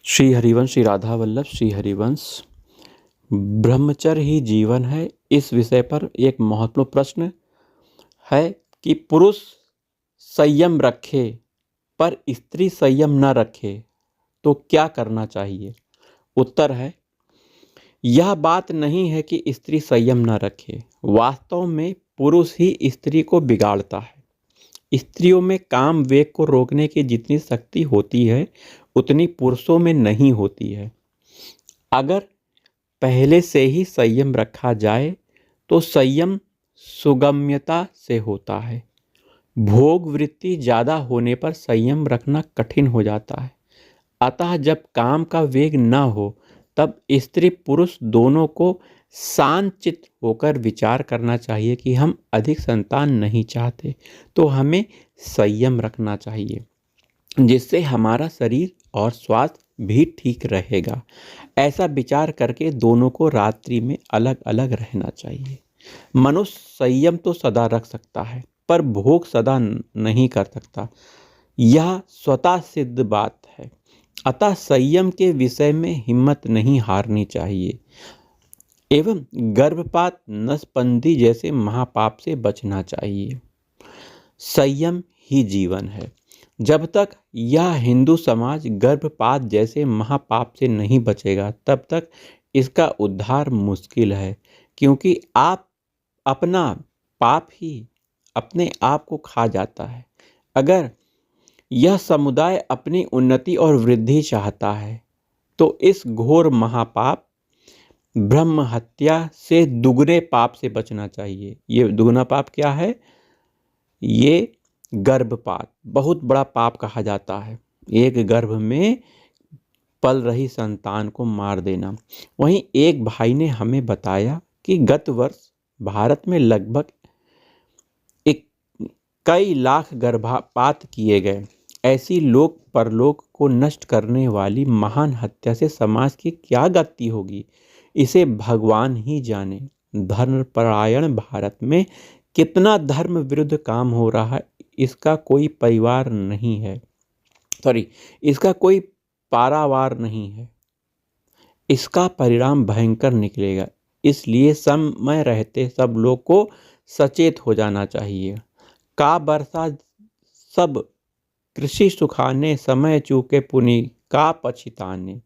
श्री हरिवंश श्री राधा वल्लभ श्री हरिवंश ब्रह्मचर्य ही जीवन है। इस विषय पर एक महत्वपूर्ण प्रश्न है कि पुरुष संयम रखे पर स्त्री संयम न रखे तो क्या करना चाहिए। उत्तर है, यह बात नहीं है कि स्त्री संयम न रखे। वास्तव में पुरुष ही स्त्री को बिगाड़ता है। स्त्रियों में काम वेग को रोकने की जितनी शक्ति होती है उतनी पुरुषों में नहीं होती है। अगर पहले से ही संयम रखा जाए तो संयम सुगम्यता से होता है। भोग वृत्ति ज़्यादा होने पर संयम रखना कठिन हो जाता है। अतः जब काम का वेग न हो तब स्त्री पुरुष दोनों को शांतचित्त होकर विचार करना चाहिए कि हम अधिक संतान नहीं चाहते तो हमें संयम रखना चाहिए, जिससे हमारा शरीर और स्वास्थ्य भी ठीक रहेगा। ऐसा विचार करके दोनों को रात्रि में अलग अलग रहना चाहिए। मनुष्य संयम तो सदा रख सकता है पर भोग सदा नहीं कर सकता, यह स्वतः सिद्ध बात है। अतः संयम के विषय में हिम्मत नहीं हारनी चाहिए एवं गर्भपात नसबंदी जैसे महापाप से बचना चाहिए। संयम ही जीवन है। जब तक यह हिंदू समाज गर्भपात जैसे महापाप से नहीं बचेगा तब तक इसका उद्धार मुश्किल है, क्योंकि आप अपना पाप ही अपने आप को खा जाता है। अगर यह समुदाय अपनी उन्नति और वृद्धि चाहता है तो इस घोर महापाप ब्रह्म हत्या से दुगने पाप से बचना चाहिए। ये दुगना पाप क्या है? ये गर्भपात बहुत बड़ा पाप कहा जाता है। एक गर्भ में पल रही संतान को मार देना। वहीं एक भाई ने हमें बताया कि गत वर्ष भारत में लगभग कई लाख गर्भपात किए गए। ऐसी लोक परलोक को नष्ट करने वाली महान हत्या से समाज की क्या गति होगी, इसे भगवान ही जाने। धर्मपरायण भारत में कितना धर्म विरुद्ध काम हो रहा है, इसका कोई परिवार नहीं है, इसका कोई पारावार नहीं है। इसका परिणाम भयंकर निकलेगा। इसलिए समय रहते सब लोग को सचेत हो जाना चाहिए। का बरसा सब कृषि सुखाने, समय चूके पुनि का पछिताने।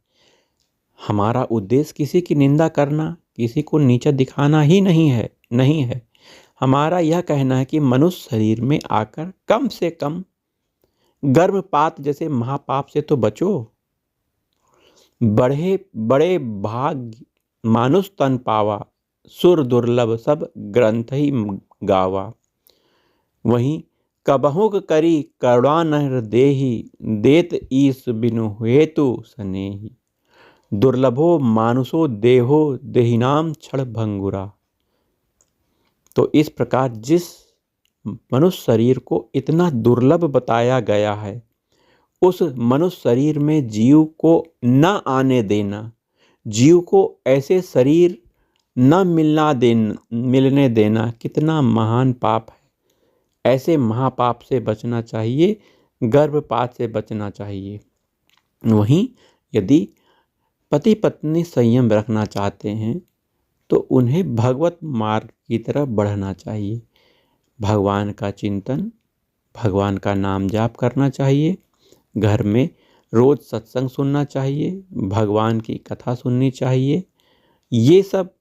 हमारा उद्देश्य किसी की निंदा करना, किसी को नीचा दिखाना ही नहीं है। हमारा यह कहना है कि मनुष्य शरीर में आकर कम से कम गर्भपात जैसे महापाप से तो बचो। बड़े भाग मानुष तन पावा, सुर दुर्लभ सब ग्रंथ ही गावा। वहीं कबहुक करी करुणा नर देही, देत ईस बिनु हेतु सनेही। दुर्लभो मानुषो देहो, देहिनाम क्षण भंगुरा। तो इस प्रकार जिस मनुष्य शरीर को इतना दुर्लभ बताया गया है, उस मनुष्य शरीर में जीव को न आने देना, जीव को ऐसे शरीर न मिलने देना कितना महान पाप है। ऐसे महापाप से बचना चाहिए, गर्भपात से बचना चाहिए। वहीं यदि पति पत्नी संयम रखना चाहते हैं तो उन्हें भगवत मार्ग की तरफ बढ़ना चाहिए। भगवान का चिंतन, भगवान का नाम जाप करना चाहिए। घर में रोज सत्संग सुनना चाहिए, भगवान की कथा सुननी चाहिए। ये सब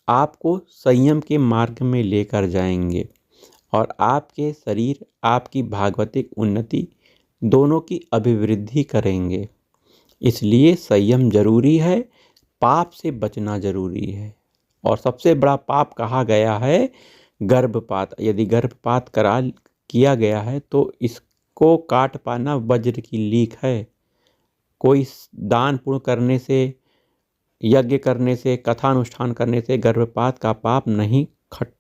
आपको संयम के मार्ग में लेकर जाएंगे और आपके शरीर, आपकी भागवतिक उन्नति दोनों की अभिवृद्धि करेंगे। इसलिए संयम जरूरी है, पाप से बचना जरूरी है। और सबसे बड़ा पाप कहा गया है गर्भपात। यदि गर्भपात किया गया है तो इसको काट पाना वज्र की लीक है। कोई दान पुण्य करने से, यज्ञ करने से, कथा अनुष्ठान करने से गर्भपात का पाप नहीं कट